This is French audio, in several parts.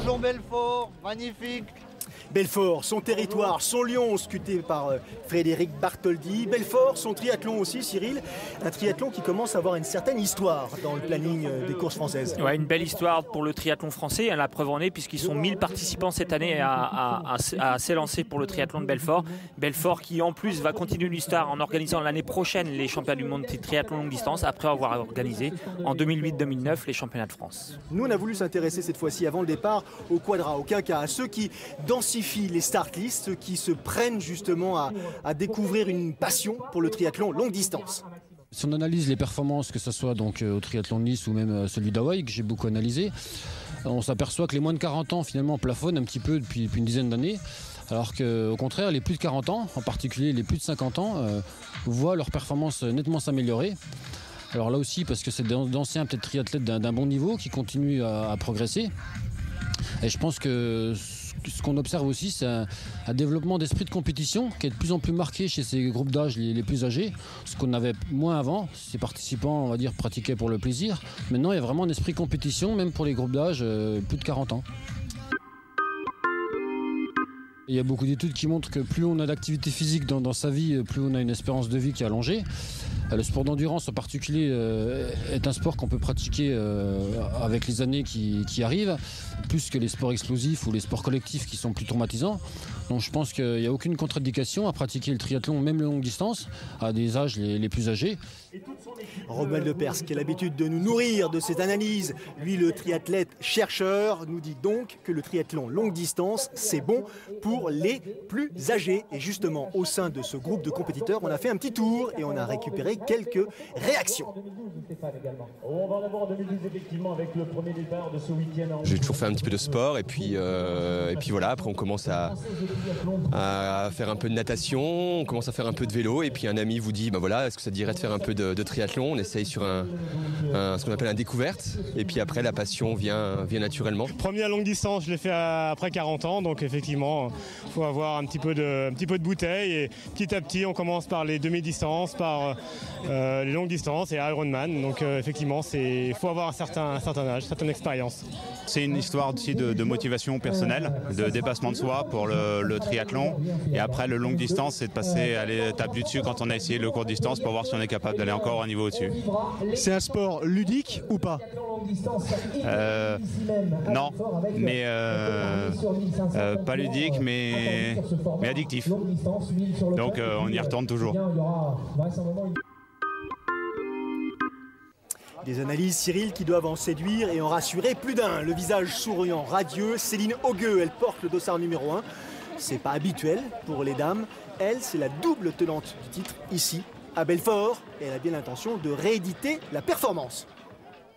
triathlon Belfort, magnifique. Belfort, son territoire, son lion, sculpté par Frédéric Bartholdi. Belfort, son triathlon aussi, Cyril. Un triathlon qui commence à avoir une certaine histoire dans le planning des courses françaises. Ouais, une belle histoire pour le triathlon français. La preuve en est, puisqu'ils sont 1000 participants cette année à s'élancer pour le triathlon de Belfort. Belfort qui, en plus, va continuer l'histoire en organisant l'année prochaine les championnats du monde de triathlon longue distance, après avoir organisé en 2008-2009 les championnats de France. Nous, on a voulu s'intéresser cette fois-ci, avant le départ, au quadra, au quinca, à ceux qui densifient les start lists, ceux qui se prennent justement à découvrir une passion pour le triathlon longue distance. Si on analyse les performances, que ce soit donc au triathlon de Nice ou même celui d'Hawaï, que j'ai beaucoup analysé, on s'aperçoit que les moins de 40 ans finalement plafonnent un petit peu depuis une dizaine d'années, alors qu'au contraire les plus de 40 ans, en particulier les plus de 50 ans, voient leurs performances nettement s'améliorer. Alors là aussi parce que c'est d'anciens peut-être triathlètes d'un bon niveau qui continuent à progresser. Et je pense que ce qu'on observe aussi, c'est un développement d'esprit de compétition qui est de plus en plus marqué chez ces groupes d'âge les plus âgés, ce qu'on avait moins avant. Ces participants, on va dire, pratiquaient pour le plaisir. Maintenant, il y a vraiment un esprit de compétition, même pour les groupes d'âge plus de 40 ans. Il y a beaucoup d'études qui montrent que plus on a d'activité physique dans sa vie, plus on a une espérance de vie qui est allongée. Le sport d'endurance en particulier est un sport qu'on peut pratiquer avec les années qui arrivent, plus que les sports explosifs ou les sports collectifs qui sont plus traumatisants. Donc je pense qu'il n'y a aucune contre-indication à pratiquer le triathlon, même le longue distance, à des âges les plus âgés. Romuald Lepers, qui a l'habitude de nous nourrir de cette analyse, lui le triathlète chercheur, nous dit donc que le triathlon longue distance, c'est bon pour les plus âgés. Et justement, au sein de ce groupe de compétiteurs, on a fait un petit tour et on a récupéré quelques réactions. J'ai toujours fait un petit peu de sport et puis voilà, après on commence à faire un peu de natation, on commence à faire un peu de vélo et puis un ami vous dit voilà, est-ce que ça te dirait de faire un peu de triathlon? On essaye sur ce qu'on appelle un découverte et puis après la passion vient naturellement. Première longue distance, je l'ai fait après 40 ans, donc effectivement il faut avoir un petit peu de bouteille et petit à petit on commence par les demi-distances, par les longues distances et Ironman, donc effectivement il faut avoir un certain âge, une certaine expérience. C'est une histoire aussi de motivation personnelle, de dépassement de soi pour le triathlon et après le longue distance c'est de passer à l'étape du dessus quand on a essayé le court distance pour voir si on est capable d'aller encore un niveau au-dessus. C'est un sport ludique ou pas? Non, mais pas ludique mais addictif. Donc on y retourne toujours. Des analyses, Cyril, qui doivent en séduire et en rassurer plus d'un. Le visage souriant, radieux, Céline Augueux, elle porte le dossard numéro 1. C'est pas habituel pour les dames. Elle, c'est la double tenante du titre ici, à Belfort. Et elle a bien l'intention de rééditer la performance.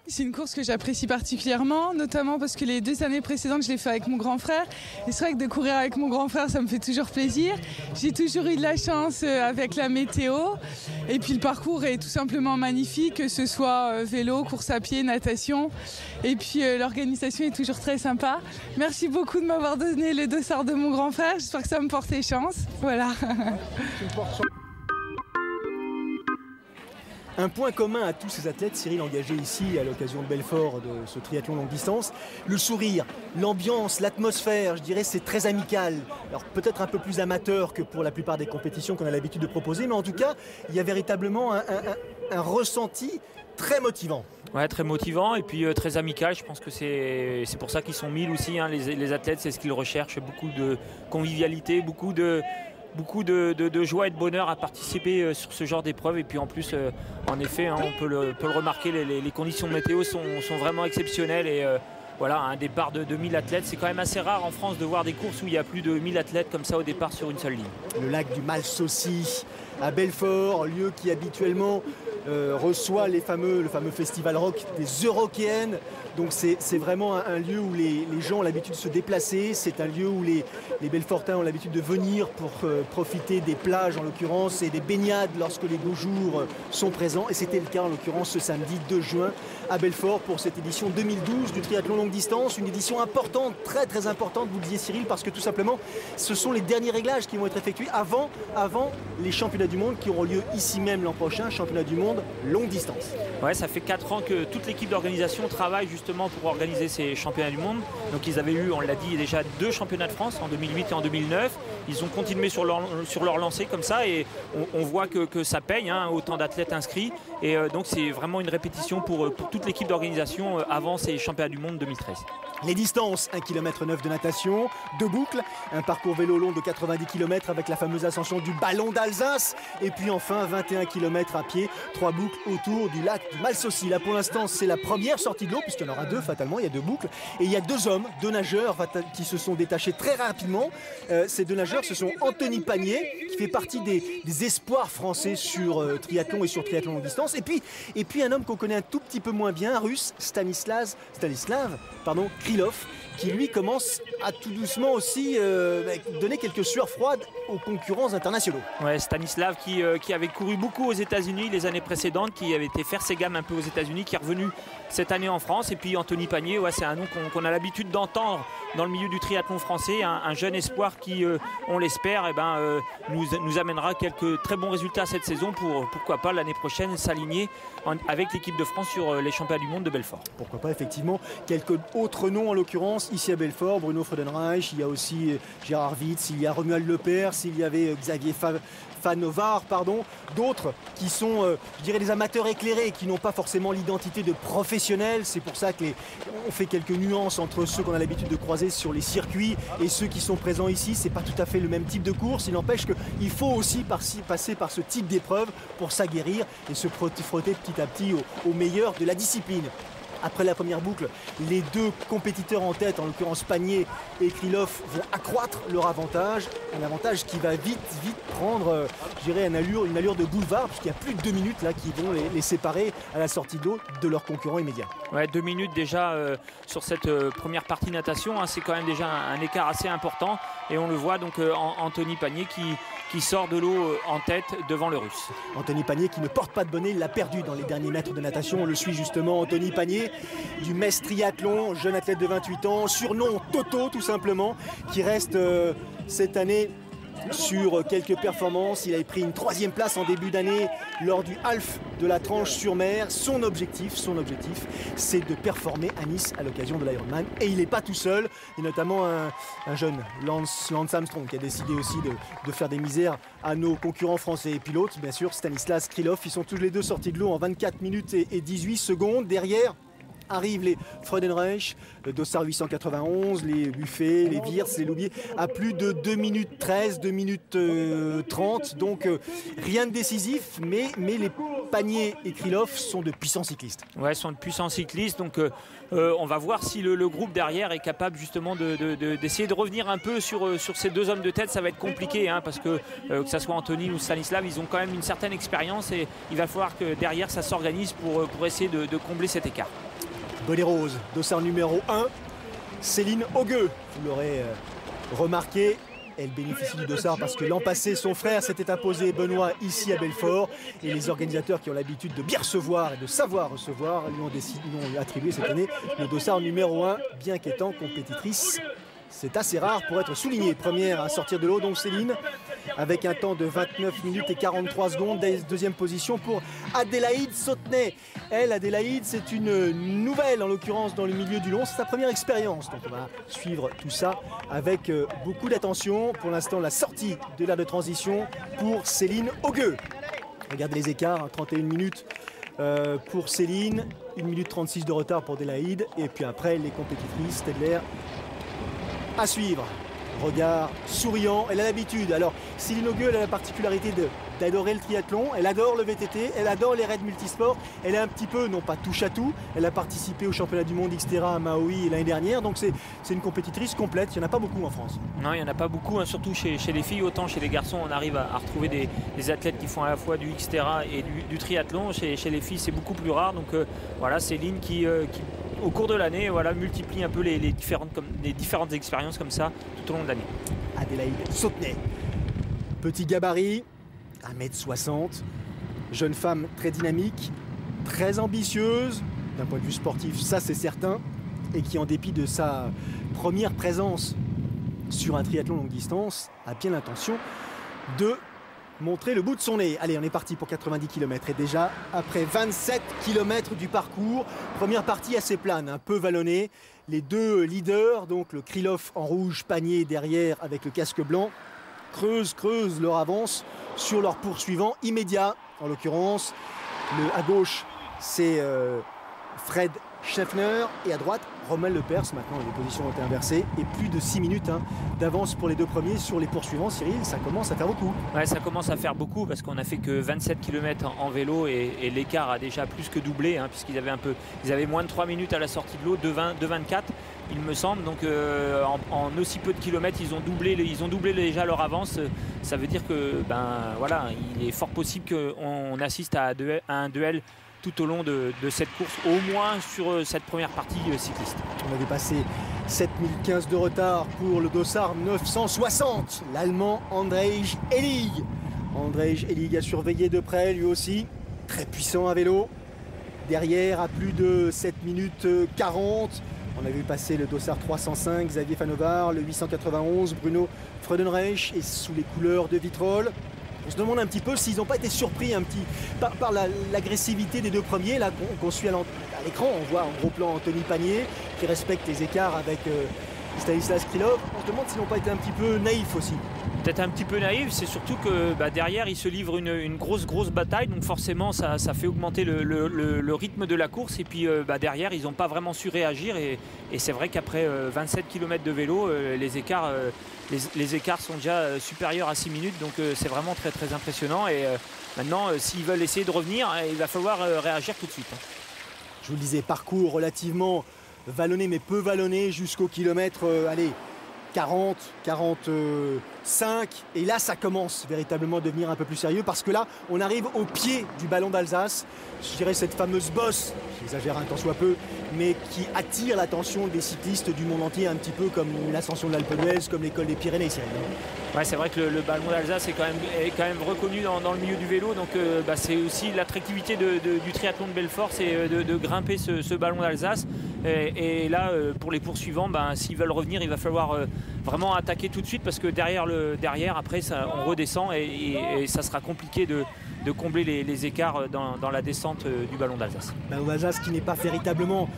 C'est une course que j'apprécie particulièrement, notamment parce que les 2 années précédentes, je l'ai fait avec mon grand frère. Et c'est vrai que de courir avec mon grand frère, ça me fait toujours plaisir. J'ai toujours eu de la chance avec la météo. Et puis le parcours est tout simplement magnifique, que ce soit vélo, course à pied, natation. Et puis l'organisation est toujours très sympa. Merci beaucoup de m'avoir donné le dossard de mon grand frère. J'espère que ça me portait chance. Voilà. Un point commun à tous ces athlètes, Cyril, engagés ici à l'occasion de Belfort, de ce triathlon longue distance, le sourire, l'ambiance, l'atmosphère, je dirais c'est très amical. Alors peut-être un peu plus amateur que pour la plupart des compétitions qu'on a l'habitude de proposer, mais en tout cas, il y a véritablement un ressenti très motivant. Ouais, très motivant et puis très amical. Je pense que c'est pour ça qu'ils sont 1000 aussi. Les athlètes, c'est ce qu'ils recherchent, beaucoup de convivialité, beaucoup de joie et de bonheur à participer sur ce genre d'épreuve. Et puis en plus, en effet, on peut le remarquer, les conditions météo sont vraiment exceptionnelles. Et voilà, un départ de 1000 athlètes, c'est quand même assez rare en France de voir des courses où il y a plus de 1000 athlètes comme ça au départ sur une seule ligne. Le lac du Malsaucy à Belfort, lieu qui habituellement reçoit le fameux festival rock des Eurokéennes. Donc c'est vraiment un lieu où les gens ont l'habitude de se déplacer. C'est un lieu où les Belfortins ont l'habitude de venir pour profiter des plages en l'occurrence et des baignades lorsque les beaux jours sont présents. Et c'était le cas en l'occurrence ce samedi 2 juin à Belfort pour cette édition 2012 du triathlon longue distance. Une édition importante, très très importante, vous le disiez Cyril, parce que tout simplement ce sont les derniers réglages qui vont être effectués avant les championnats du monde qui auront lieu ici même l'an prochain. Championnat du monde allemande longue distance. Ouais, ça fait 4 ans que toute l'équipe d'organisation travaille justement pour organiser ces championnats du monde. Donc ils avaient eu, on l'a dit, déjà 2 championnats de France en 2008 et en 2009. Ils ont continué sur leur lancée comme ça et on voit que ça paye, hein, autant d'athlètes inscrits. Et donc c'est vraiment une répétition pour toute l'équipe d'organisation avant ces championnats du monde 2013. Les distances, 1,9 km de natation, 2 boucles, un parcours vélo long de 90 km avec la fameuse ascension du ballon d'Alsace, et puis enfin 21 km à pied, 3 boucles autour du lac du Malsaucy. Là pour l'instant c'est la première sortie de l'eau, puisqu'il y en aura 2 fatalement, il y a 2 boucles, et il y a 2 hommes, 2 nageurs qui se sont détachés très rapidement. Ces 2 nageurs, ce sont Anthony Pagnier, qui fait partie des espoirs français sur triathlon et sur triathlon longue distance, et puis un homme qu'on connaît un tout petit peu moins bien, russe, Stanislav Krylov, qui lui commence à tout doucement aussi donner quelques sueurs froides aux concurrents internationaux. Ouais, Stanislav qui avait couru beaucoup aux États-Unis les années précédentes, qui avait été faire ses gammes un peu aux États-Unis, qui est revenu cette année en France. Et puis Anthony Pagnier, ouais, c'est un nom qu'on a l'habitude d'entendre dans le milieu du triathlon français, un jeune espoir qui, on l'espère, nous amènera quelques très bons résultats cette saison pour, pourquoi pas, l'année prochaine s'aligner avec l'équipe de France sur les championnats du monde de Belfort. Pourquoi pas, effectivement. Quelques autres noms en l'occurrence ici à Belfort, Bruno Freudenreich, il y a aussi Gérard Witz, il y a Romuald Lepers, il y avait Xavier Fanovar, d'autres qui sont, je dirais, des amateurs éclairés, qui n'ont pas forcément l'identité de professionnels. C'est pour ça qu'on fait quelques nuances entre ceux qu'on a l'habitude de croiser sur les circuits et ceux qui sont présents ici. C'est pas tout à fait le même type de course. Il n'empêche qu'il faut aussi passer par ce type d'épreuve pour s'aguerrir et se frotter petit à petit au meilleur de la discipline. Après la première boucle, les 2 compétiteurs en tête, en l'occurrence Pagnier et Krylov, vont accroître leur avantage. Un avantage qui va vite prendre, je dirais, une allure de boulevard, puisqu'il y a plus de 2 minutes là, qui vont les séparer à la sortie de l'eau de leurs concurrents immédiats. Ouais, 2 minutes déjà sur cette première partie natation, hein, c'est quand même déjà un écart assez important. Et on le voit donc Anthony Pagnier qui sort de l'eau en tête devant le Russe. Anthony Pagnier qui ne porte pas de bonnet, il l'a perdu dans les derniers mètres de natation. On le suit justement, Anthony Pagnier du Metz Triathlon, jeune athlète de 28 ans, surnom Toto tout simplement, qui reste cette année sur quelques performances. Il avait pris une 3e place en début d'année lors du Half de la Tranche-sur-Mer. Son objectif, c'est de performer à Nice à l'occasion de l'Ironman. Et il n'est pas tout seul. Il y a notamment un jeune, Lance Armstrong, qui a décidé aussi de faire des misères à nos concurrents français et pilotes. Bien sûr, Stanislas Krylov. Ils sont tous les 2 sortis de l'eau en 24 minutes et 18 secondes. Derrière arrivent les Freudenreich, le Dossard 891, les Buffet, les Wirtz, les Loubier, à plus de 2 minutes 13, 2 minutes 30. Donc rien de décisif, mais les Pagnier et Krylov sont de puissants cyclistes. Ouais, sont de puissants cyclistes. Donc on va voir si le groupe derrière est capable justement d'essayer de revenir un peu sur ces 2 hommes de tête. Ça va être compliqué, hein, parce que ça soit Anthony ou Stanislav, ils ont quand même une certaine expérience et il va falloir que derrière ça s'organise pour essayer de combler cet écart. Bonnet rose, dossard numéro 1, Céline Augueux. Vous l'aurez remarqué, elle bénéficie du dossard parce que l'an passé, son frère s'était imposé, Benoît, ici à Belfort. Et les organisateurs qui ont l'habitude de bien recevoir et de savoir recevoir lui ont attribué cette année le dossard numéro 1, bien qu'étant compétitrice. C'est assez rare pour être souligné. Première à sortir de l'eau, donc Céline, avec un temps de 29 minutes et 43 secondes. 2e position pour Adélaïde Sautenay. Elle, Adélaïde, c'est une nouvelle, en l'occurrence, dans le milieu du long. C'est sa première expérience. Donc on va suivre tout ça avec beaucoup d'attention. Pour l'instant, la sortie de l'aire de transition pour Céline Augueux. Regardez les écarts, 31 minutes pour Céline, 1 minute 36 de retard pour Adélaïde. Et puis après, les compétitrices, Stedler, à suivre. Regard souriant, elle a l'habitude. Alors, Céline Augueux, elle a la particularité d'adorer le triathlon, elle adore le VTT, elle adore les raids multisports, elle est un petit peu, non pas touche à tout, elle a participé au championnat du monde Xterra à Maui l'année dernière, donc c'est une compétitrice complète, il n'y en a pas beaucoup en France. Non, il n'y en a pas beaucoup, hein, surtout chez les filles, autant chez les garçons on arrive à retrouver des athlètes qui font à la fois du Xterra et du triathlon, chez les filles c'est beaucoup plus rare, donc voilà, Céline qui au cours de l'année, voilà, multiplie un peu les différentes expériences comme ça tout au long de l'année. Adélaïde Sautenay, petit gabarit, 1m60, jeune femme très dynamique, très ambitieuse, d'un point de vue sportif, ça c'est certain, et qui en dépit de sa première présence sur un triathlon longue distance, a bien l'intention de montrer le bout de son nez. Allez, on est parti pour 90 km et déjà après 27 km du parcours, première partie assez plane, un peu vallonnée. Les deux leaders, donc le Krylov en rouge, Panier derrière avec le casque blanc, creusent leur avance sur leur poursuivant immédiat. En l'occurrence, à gauche, c'est Fred Scheffner et à droite, Romain Lepers. Maintenant, les positions ont été inversées et plus de 6 minutes d'avance pour les deux premiers sur les poursuivants. Cyril, ça commence à faire beaucoup. Ouais, ça commence à faire beaucoup parce qu'on a fait que 27 km en vélo et l'écart a déjà plus que doublé puisqu'ils avaient moins de 3 minutes à la sortie de l'eau, 2,24 il me semble. Donc en aussi peu de kilomètres, ils ont doublé déjà leur avance. Ça veut dire que il est fort possible qu'on assiste à un duel tout au long de cette course, au moins sur cette première partie cycliste. On avait passé 7015 de retard pour le dossard 960, l'Allemand Andrej Ellig. Andrej Ellig a surveillé de près, lui aussi, très puissant à vélo. Derrière, à plus de 7 minutes 40, on a vu passer le dossard 305, Xavier Fanovar, le 891, Bruno Freudenreich, et sous les couleurs de Vitrolles. On se demande un petit peu s'ils n'ont pas été surpris par l'agressivité des deux premiers là qu'on suit à l'écran. On voit en gros plan Anthony Panier qui respecte les écarts avec Stanislas Krylov. On se demande s'ils n'ont pas été un petit peu naïfs aussi. Peut-être un petit peu naïf, c'est surtout que derrière ils se livrent une grosse bataille, donc forcément ça fait augmenter le rythme de la course, et puis derrière ils n'ont pas vraiment su réagir, et c'est vrai qu'après 27 km de vélo, les écarts sont déjà supérieurs à 6 minutes, donc c'est vraiment très très impressionnant, et maintenant s'ils veulent essayer de revenir, il va falloir réagir tout de suite. Je vous le disais, parcours relativement vallonné mais peu vallonné jusqu'au kilomètre 40, 45, et là ça commence véritablement à devenir un peu plus sérieux parce que là on arrive au pied du ballon d'Alsace, je dirais cette fameuse bosse, j'exagère un tant soit peu, mais qui attire l'attention des cyclistes du monde entier, un petit peu comme l'ascension de l'Alpe d'Huez, comme l'école des Pyrénées. Ouais, c'est vrai que le ballon d'Alsace est quand même reconnu dans le milieu du vélo, donc c'est aussi l'attractivité du triathlon de Belfort, c'est de grimper ce ballon d'Alsace, et là pour les poursuivants, s'ils veulent revenir, il va falloir vraiment attaquer tout de suite parce que derrière après on redescend et ça sera compliqué de combler les écarts dans la descente du ballon d'Alsace. Ballon d'Alsace qui n'est pas véritablement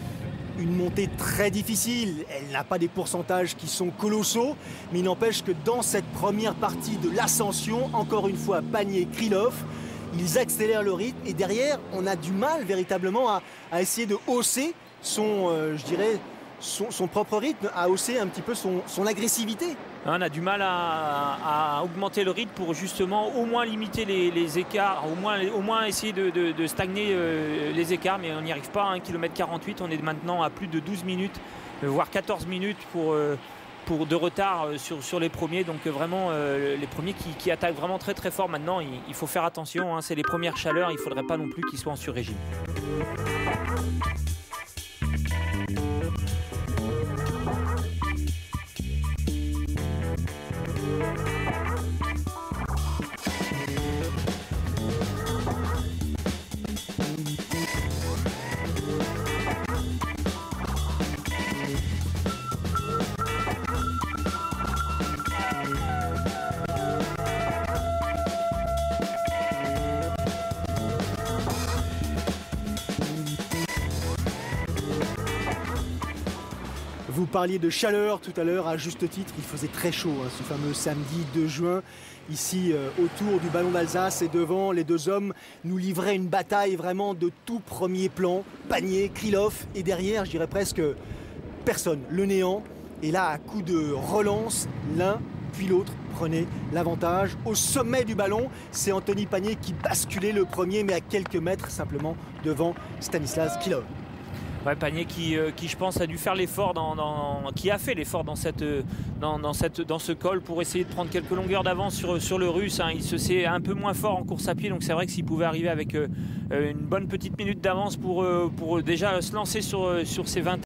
une montée très difficile, elle n'a pas des pourcentages qui sont colossaux, mais il n'empêche que dans cette première partie de l'ascension, encore une fois Panier, Krylov, ils accélèrent le rythme et derrière on a du mal véritablement à essayer de hausser son propre rythme, à hausser un petit peu son agressivité. On a du mal à augmenter le rythme pour justement au moins limiter les écarts, au moins essayer de stagner les écarts, mais on n'y arrive pas. 1 km 48, on est maintenant à plus de 12 minutes, voire 14 minutes de retard sur les premiers, donc vraiment les premiers qui attaquent vraiment très très fort. Maintenant il faut faire attention, c'est les premières chaleurs, il ne faudrait pas non plus qu'ils soient en sur-régime. Vous parliez de chaleur tout à l'heure, à juste titre, il faisait très chaud ce fameux samedi 2 juin, ici autour du ballon d'Alsace, et devant les deux hommes nous livraient une bataille vraiment de tout premier plan, Panier, Krylov, et derrière je dirais presque personne, le néant, et là à coup de relance, l'un puis l'autre prenait l'avantage. Au sommet du ballon, c'est Anthony Panier qui basculait le premier, mais à quelques mètres simplement devant Stanislas Krylov. Ouais, Panier qui je pense a dû faire l'effort qui a fait l'effort dans ce col pour essayer de prendre quelques longueurs d'avance sur le Russe. Il se sait un peu moins fort en course à pied, donc c'est vrai que s'il pouvait arriver avec une bonne petite minute d'avance pour déjà se lancer sur ces 20